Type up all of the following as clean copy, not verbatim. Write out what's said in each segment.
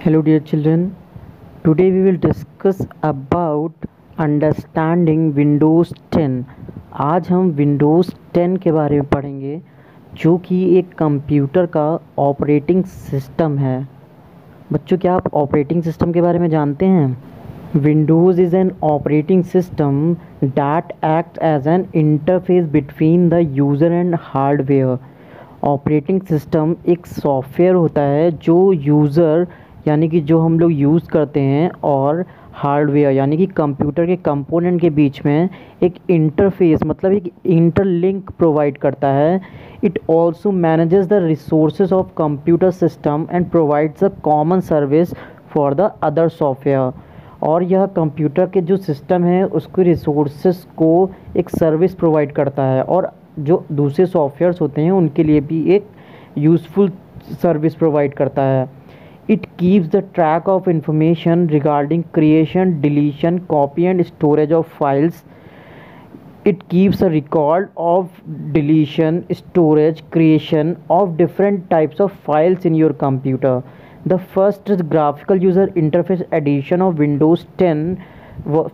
Hello dear children, today we will discuss about understanding Windows 10। आज हम Windows 10 के बारे में पढ़ेंगे जो कि एक कंप्यूटर का ऑपरेटिंग सिस्टम है। बच्चों, क्या आप ऑपरेटिंग सिस्टम के बारे में जानते हैं? Windows is an operating system that acts as an interface between the user and hardware। Operating system एक सॉफ्टवेयर होता है जो यूज़र यानी कि जो हम लोग यूज़ करते हैं और हार्डवेयर यानी कि कंप्यूटर के कंपोनेंट के बीच में एक इंटरफेस मतलब एक इंटरलिंक प्रोवाइड करता है। It also manages the resources of computer system and provides a common service for the other software. और यह कंप्यूटर के जो सिस्टम है उसके रिसोर्सेज को एक सर्विस प्रोवाइड करता है और जो दूसरे सॉफ्टवेयर्स होते हैं उनके लिए भी एक यूज़फुल सर्विस प्रोवाइड करता है। It keeps the track of information regarding creation, deletion, copy and storage of files. It keeps a record of deletion, storage, creation of different types of files in your computer. The first graphical user interface edition of Windows 10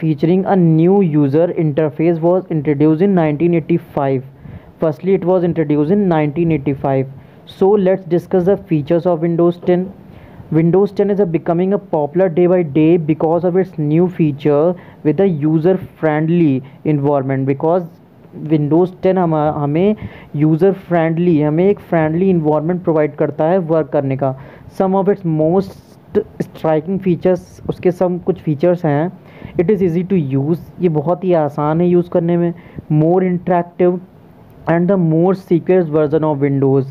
featuring a new user interface was introduced in 1985. Firstly, it was introduced in 1985. So let's discuss the features of Windows 10. Windows 10 is becoming a popular day by day because of its new feature with a user friendly environment। because Windows 10 हमें user friendly हमें एक friendly environment provide करता है work करने का। Some of its most striking features, उसके some कुछ features हैं। It is easy to use, ये बहुत ही आसान है यूज़ करने में। More interactive and the more secure version of Windows.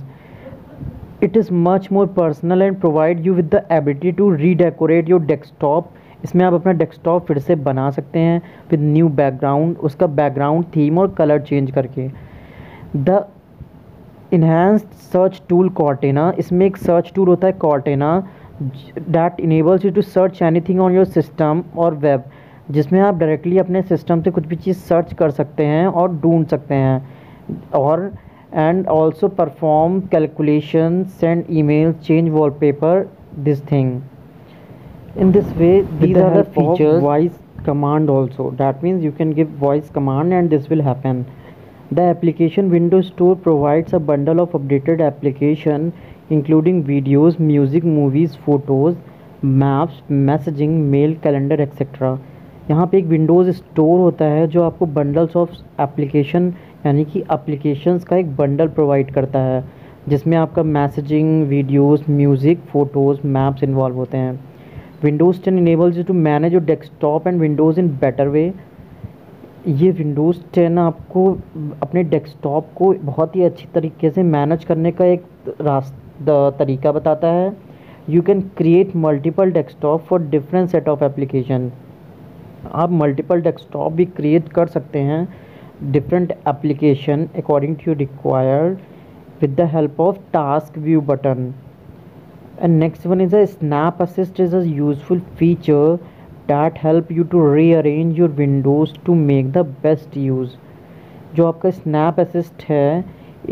It is much more personal and provide you with the ability to redecorate your desktop. इसमें आप अपना डेस्कटॉप फिर से बना सकते हैं विद न्यू बैकग्राउंड, उसका बैकग्राउंड थीम और कलर चेंज करके। The enhanced search tool Cortana, इसमें एक सर्च टूल होता है Cortana that enables you to search anything on your system और वेब, जिसमें आप डायरेक्टली अपने सिस्टम से कुछ भी चीज़ सर्च कर सकते हैं और ढूंढ सकते हैं। और and also perform calculations, send emails, change wallpaper, this thing. In this way, these are the features. Voice command also, that means you can give voice command and this will happen. The application Windows Store provides a bundle of updated application including videos, music, movies, photos, maps, messaging, mail, calendar, etc. यहाँ पे एक Windows store होता है जो आपको bundles of application यानी कि applications का एक बंडल प्रोवाइड करता है जिसमें आपका messaging, videos, music, photos, maps involve होते हैं। Windows 10 enables you to manage your desktop and Windows in better way. ये विंडोज़ 10 आपको अपने डेस्कटॉप को बहुत ही अच्छी तरीके से मैनेज करने का एक तरीका बताता है। You can create multiple desktop for different set of application. आप मल्टीपल डेस्कटॉप भी क्रिएट कर सकते हैं different application according to your required with the help of task view button. And next one is a snap assist is a useful feature that help you to rearrange your windows to make the best use। जो आपका snap assist है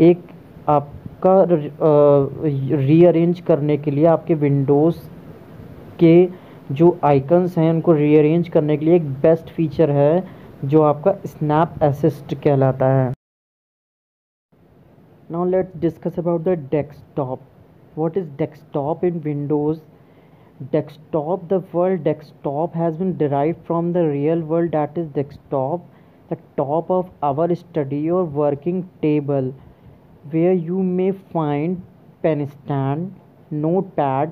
एक आपका rearrange करने के लिए आपके Windows के जो आइकन्स हैं उनको रीअरेंज करने के लिए एक बेस्ट फीचर है जो आपका स्नैप असिस्ट कहलाता है। Now let's discuss about the desktop. What is desktop in Windows? Desktop, the word desktop has been derived from the real world that is desktop, the top of our study और working table where you may find pen stand, note pad,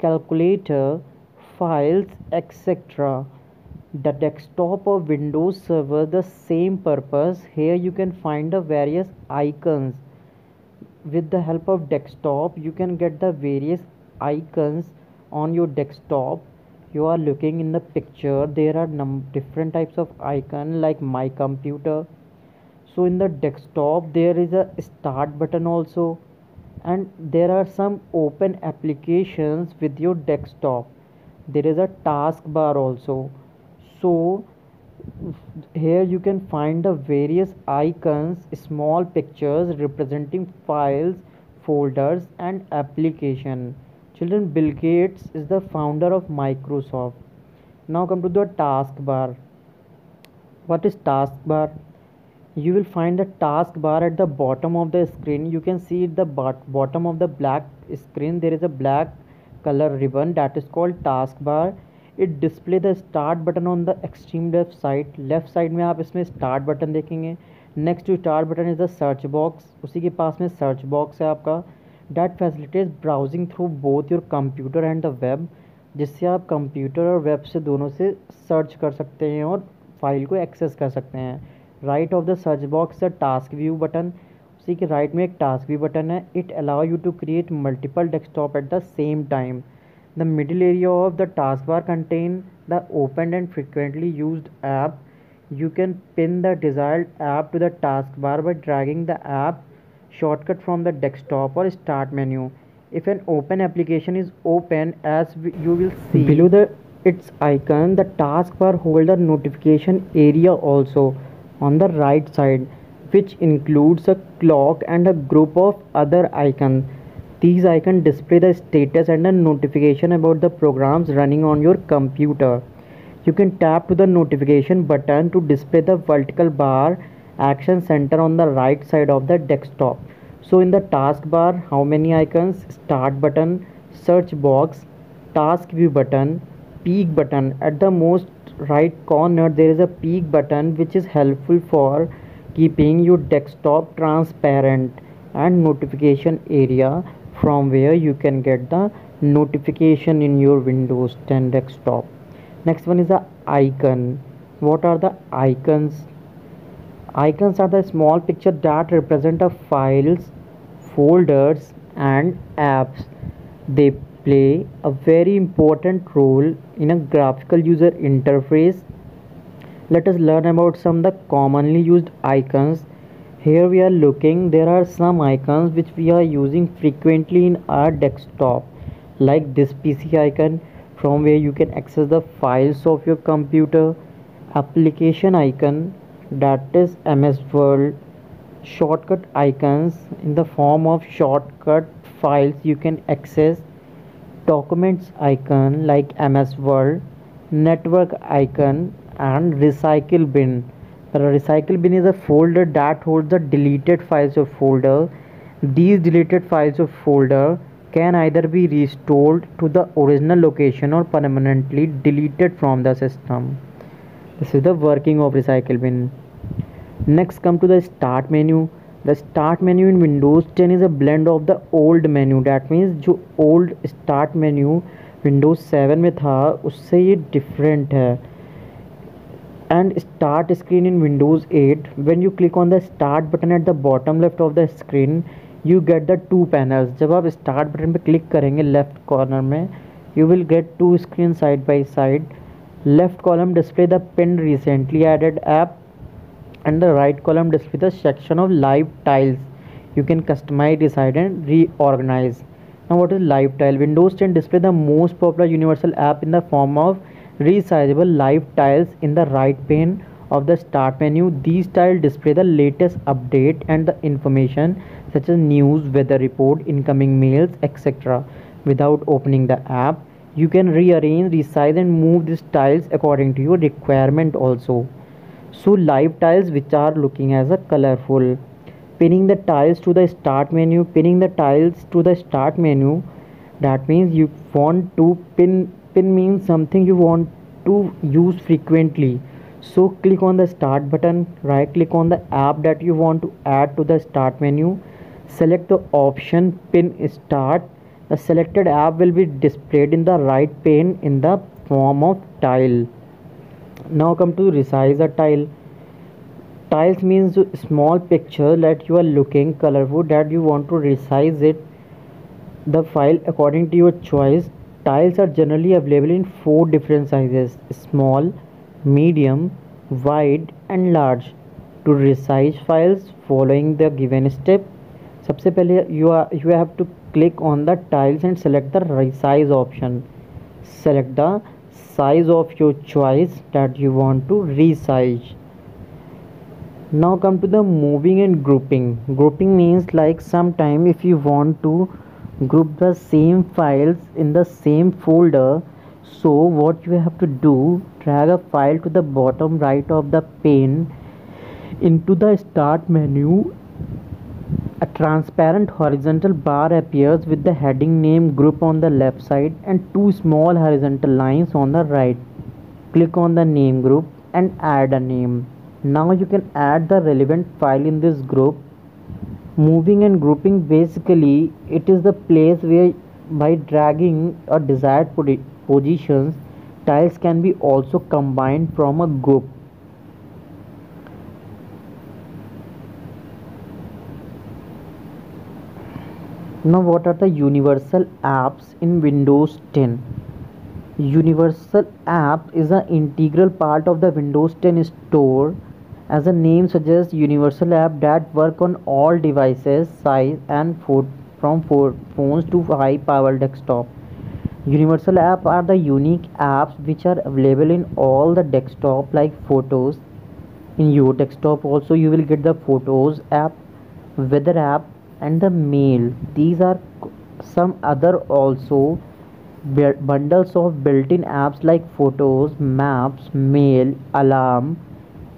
calculator, files, etc. The desktop of Windows server the same purpose. Here you can find the various icons. With the help of desktop, you can get the various icons on your desktop. You are looking in the picture. There are different types of icon like my computer. So in the desktop there is a start button also, and there are some open applications with your desktop. There is a taskbar also. So here you can find the various icons, small pictures representing files, folders and application. Children, Bill Gates is the founder of Microsoft. Now come to the taskbar. What is taskbar? You will find the taskbar at the bottom of the screen. You can see at the bottom of the black screen there is a black color ribbon that is called taskbar. It display the start button on the extreme left side. Left side में आप इसमें start button देखेंगे. Next to start button is the search box. उसी के पास में search box है आपका. That facilitates browsing through both your computer and the web, जिससे आप कंप्यूटर और वेब से दोनों से सर्च कर सकते हैं और फाइल को एक्सेस कर सकते हैं. Right of the search box the task view button. उसी के राइट में एक टास्क व्यू बटन है. It allow you to create multiple desktop at the same time. The middle area of the taskbar contain the open and frequently used app. You can pin the desired app to the taskbar by dragging the app shortcut from the desktop or start menu. If an open application is open, as you will see below its icon, the taskbar holds a notification area also on the right side, which includes a clock and a group of other icons. These icons display the status and a notification about the programs running on your computer. You can tap to the notification button to display the vertical bar action center on the right side of the desktop. So in the taskbar, how many icons? Start button, search box, task view button, peek button. At the most right corner there is a peek button which is helpful for keeping your desktop transparent, and notification area from where you can get the notification in your Windows 10 desktop. Next one is the icon. What are the icons? Icons are the small picture that represent the files, folders and apps. They play a very important role in a graphical user interface. Let us learn about some of the commonly used icons. Here we are looking, there are some icons which we are using frequently in our desktop, like this PC icon, from where you can access the files of your computer. Application icon, that is MS Word. Shortcut icons, in the form of shortcut files you can access. Documents icon like MS Word. Network icon and recycle bin. The recycle bin is a folder that holds the deleted files of folder. These deleted files of folder can either be restored to the original location or permanently deleted from the system. This is the working of recycle bin. Next come to the start menu. The start menu in Windows 10 is a blend of the old menu. That means जो old start menu Windows 7 में था उससे ये different है. And start screen in Windows 8. When you click on the start button at the bottom left of the screen, you get the two panels. जब आप start button पे click करेंगे left corner में, you will get two screens side by side. Left column display the pinned recently added app, and the right column display the section of live tiles. You can customize, decide and reorganize. Now what is live tile? Windows 10 display the most popular universal app in the form of resizable live tiles in the right pane of the start menu. These tiles display the latest update and the information such as news, weather report, incoming mails, etc. Without opening the app, you can rearrange, resize and move these tiles according to your requirement also. So live tiles which are looking as a colorful. Pinning the tiles to the start menu. Pinning the tiles to the start menu, that means you want to pin means something you want to use frequently. So click on the start button, right click on the app that you want to add to the start menu, select the option pin start. The selected app will be displayed in the right pane in the form of tile. Now come to resize a tile. Tiles means small picture that you are looking colorful that you want to resize it the file according to your choice. Tiles are generally available in 4 different sizes: small, medium, wide and large. To resize files following the given step, सबसे पहले you have to click on the tiles and select the resize option. Select the size of your choice that you want to resize. Now come to the moving and grouping. Grouping means like sometime if you want to group the same files in the same folder. So what you have to do, drag a file to the bottom right of the pane. Into the start menu, a transparent horizontal bar appears with the heading name group on the left side and two small horizontal lines on the right. Click on the name group and add a name. Now you can add the relevant file in this group. Moving and grouping, basically it is the place where by dragging a desired positions, tiles can be also combined from a group. Now what are the universal apps in Windows 10? Universal app is an integral part of the Windows 10 store. As the name suggests, universal app that work on all devices size and from phones to high power desktop. Universal app are the unique apps which are available in all the desktop like photos. In your desktop also you will get the photos app, weather app and the mail. These are some other also bundles of built-in apps like photos, maps, mail, alarm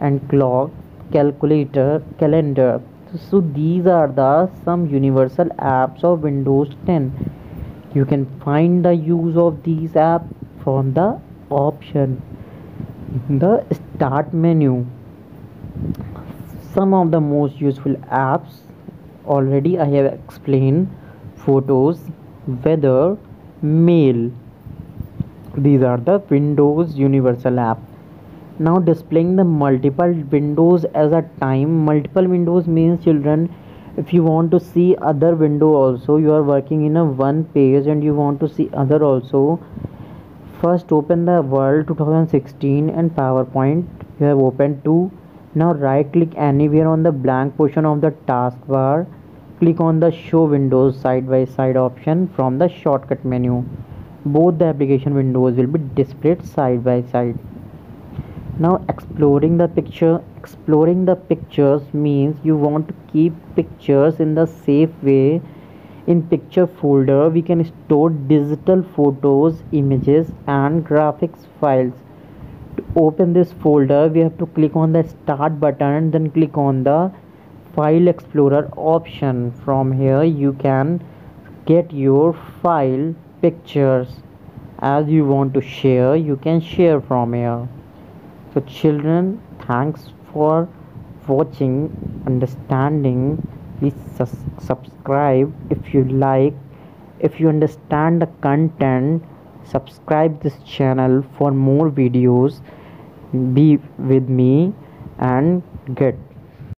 and clock, calculator, calendar. So these are the some universal apps of Windows 10. You can find the use of these apps from the option in the start menu. Some of the most useful apps already I have explained: photos, weather, mail. These are the Windows universal app. Now displaying the multiple windows as a time. Multiple windows means, children, if you want to see other window also, you are working in a one page and you want to see other also, first open the Word 2016 and PowerPoint you have opened to. Now right click anywhere on the blank portion of the taskbar. Click on the show windows side by side option from the shortcut menu. Both the application windows will be displayed side by side. Now exploring the picture. Exploring the pictures means you want to keep pictures in the safe way. In picture folder we can store digital photos, images and graphics files. To open this folder we have to click on the start button, then click on the file explorer option. From here you can get your file pictures. As you want to share, you can share from here. So children, thanks for watching, understanding. Please subscribe if you like. If you understand the content, subscribe this channel for more videos. Be with me and get